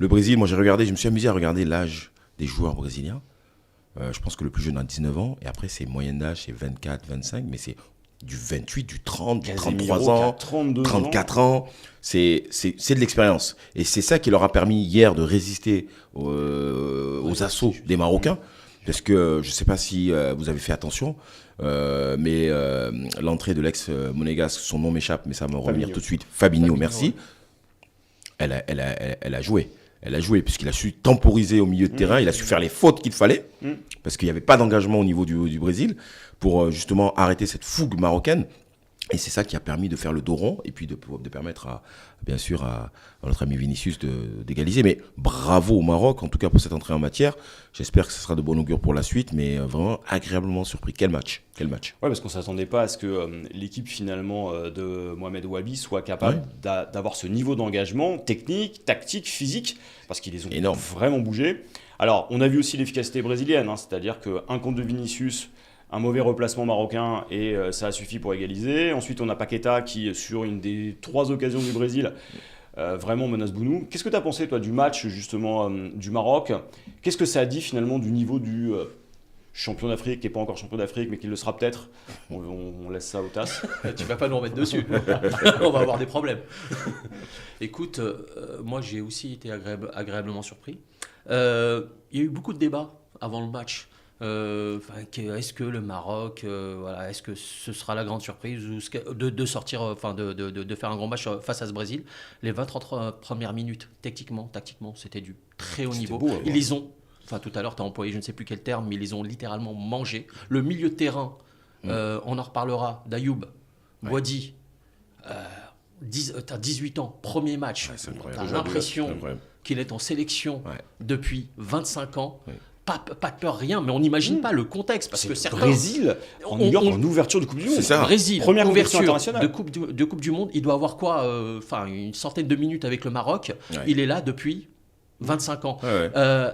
Le Brésil, moi je me suis amusé à regarder l'âge des joueurs brésiliens. Je pense que le plus jeune a 19 ans, et après c'est moyenne d'âge, c'est 24, 25, mais c'est du 28, du 30, du 33 ans, 34 ans. C'est de l'expérience. Et c'est ça qui leur a permis hier de résister aux assauts des Marocains. Parce que je ne sais pas si vous avez fait attention, mais l'entrée de l'ex-monégasque, son nom m'échappe, mais ça va me revenir tout de suite. Fabinho, merci. Ouais. Elle a joué. Elle a joué, puisqu'il a su temporiser au milieu de terrain, il a su faire les fautes qu'il fallait, parce qu'il n'y avait pas d'engagement au niveau du Brésil, pour justement arrêter cette fougue marocaine. Et c'est ça qui a permis de faire le dos rond, et puis de permettre, bien sûr, à notre ami Vinicius d'égaliser. Mais bravo au Maroc, en tout cas pour cette entrée en matière. J'espère que ce sera de bon augure pour la suite, mais vraiment agréablement surpris. Quel match. Ouais, parce qu'on ne s'attendait pas à ce que l'équipe finalement de Mohamed Wabi soit capable d'avoir ce niveau d'engagement technique, tactique, physique, parce qu'ils les ont vraiment bougé. Alors, on a vu aussi l'efficacité brésilienne, c'est-à-dire qu'un contre de Vinicius, un mauvais replacement marocain et ça a suffi pour égaliser. Ensuite, on a Paqueta qui, sur une des 3 occasions du Brésil, vraiment menace Bounou. Qu'est-ce que tu as pensé, toi, du match justement du Maroc ? Qu'est-ce que ça a dit finalement du niveau du champion d'Afrique, qui n'est pas encore champion d'Afrique, mais qui le sera peut-être ? On laisse ça au TAS. Tu vas pas nous remettre dessus. On va avoir des problèmes. Écoute, moi j'ai aussi été agréablement surpris. Il y a eu beaucoup de débats avant le match. Est-ce que le Maroc, est-ce que ce sera la grande surprise de sortir, de faire un grand match face à ce Brésil ? Les 20-30 premières minutes, tactiquement, c'était du très haut niveau. Beau, ils les ont, tout à l'heure tu as employé je ne sais plus quel terme, mais ils les ont littéralement mangés. Le milieu de terrain, on en reparlera, d'Ayoub, Boadi, t'as 18 ans, premier match, t'as l'impression qu'il est en sélection depuis 25 ans. Pas de peur, rien, mais on n'imagine pas le contexte. Parce que certains. Brésil, en New York, en ouverture de Coupe du Monde. C'est ça. Brésil, première ouverture internationale. de coupe du Monde. Il doit avoir quoi une centaine de minutes avec le Maroc. Ouais. Il est là depuis 25 ans.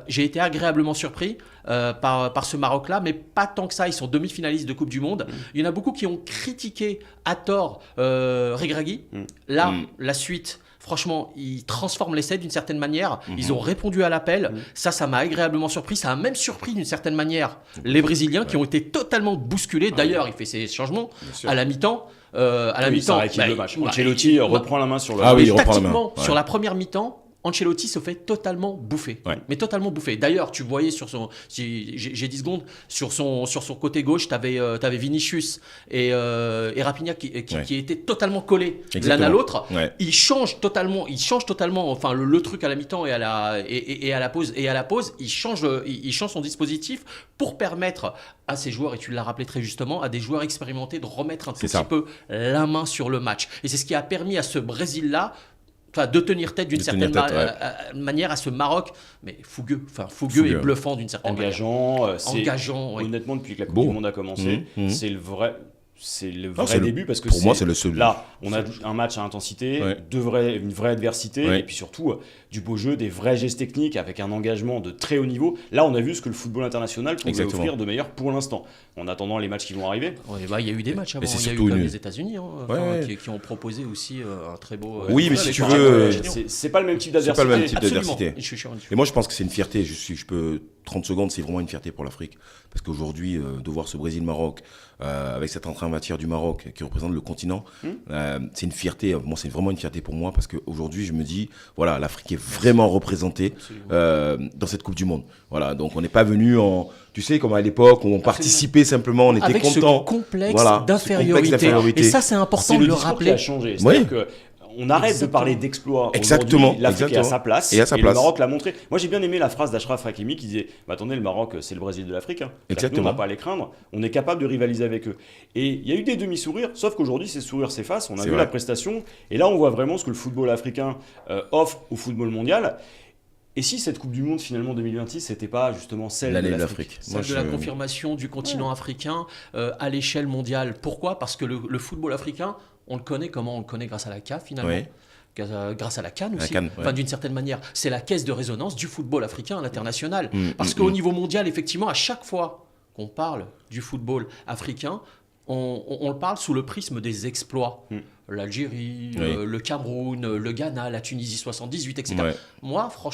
J'ai été agréablement surpris par ce Maroc-là, mais pas tant que ça. Ils sont demi-finalistes de Coupe du Monde. Il y en a beaucoup qui ont critiqué à tort Regragui. Là, la suite. Franchement, ils transforment l'essai d'une certaine manière. Ils ont répondu à l'appel. Ça m'a agréablement surpris. Ça a même surpris d'une certaine manière les Brésiliens qui ont été totalement bousculés. D'ailleurs, il fait ses changements à la mi-temps. Ça rééquilibre le match. Ancelotti reprend la main sur le match. Il reprend la main. Sur la première mi-temps, Ancelotti se fait totalement bouffer. Mais totalement bouffer. D'ailleurs, tu voyais sur son... J'ai 10 secondes. Sur son côté gauche, tu avais Vinicius et Raphinha qui étaient totalement collés l'un à l'autre. Ils changent totalement le truc à la mi-temps et à la pause. Et à la pause, il change son dispositif pour permettre à ces joueurs, et tu l'as rappelé très justement, à des joueurs expérimentés de remettre un tout petit peu la main sur le match. Et c'est ce qui a permis à ce Brésil-là de tenir tête d'une certaine manière à ce Maroc, mais fougueux et bluffant d'une certaine manière. Engageant. Honnêtement, depuis que la Coupe du Monde a commencé, c'est le vrai début, parce que pour moi, c'est le seul. Là, on a un match à intensité, une vraie adversité, et puis surtout du beau jeu, des vrais gestes techniques avec un engagement de très haut niveau. Là, on a vu ce que le football international pouvait offrir de meilleur pour l'instant. En attendant les matchs qui vont arriver. Il y a eu des matchs avant. Il y a eu comme les États-Unis qui ont proposé aussi un très beau. Oui, mais si tu veux, c'est pas le même type d'adversité. Et moi, je pense que c'est une fierté. Je peux 30 secondes, c'est vraiment une fierté pour l'Afrique, parce qu'aujourd'hui, de voir ce Brésil-Maroc avec cette entrée en matière du Maroc qui représente le continent, c'est une fierté. Moi, c'est vraiment une fierté pour moi, parce qu'aujourd'hui, je me dis, voilà, l'Afrique est vraiment représentée dans cette Coupe du Monde. Voilà, donc on n'est pas venu tu sais, comme à l'époque, où on participait simplement, on était avec content. Ce complexe d'infériorité. Et ça, c'est important de le rappeler. Qui a changé. C'est-à-dire que on arrête de parler d'exploit. Exactement. L'Afrique est à sa place. Et le Maroc l'a montré. Moi, j'ai bien aimé la phrase d'Achraf Hakimi qui disait attendez, le Maroc, c'est le Brésil de l'Afrique. Nous, on n'a pas à les craindre. On est capable de rivaliser avec eux. Et il y a eu des demi-sourires, sauf qu'aujourd'hui, ces sourires s'effacent. On a vu la prestation. Et là, on voit vraiment ce que le football africain offre au football mondial. Et si cette Coupe du Monde, finalement, 2026, c'était pas justement celle de l'Afrique, celle de la confirmation du continent africain à l'échelle mondiale. Pourquoi ? Parce que le football africain, on le connaît comment ? On le connaît grâce à la CAF, finalement. Grâce à la CAN aussi, d'une certaine manière. C'est la caisse de résonance du football africain à l'international. Parce qu'au niveau mondial, effectivement, à chaque fois qu'on parle du football africain, on le parle sous le prisme des exploits. L'Algérie, le Cameroun, le Ghana, la Tunisie 78, etc. Moi, franchement,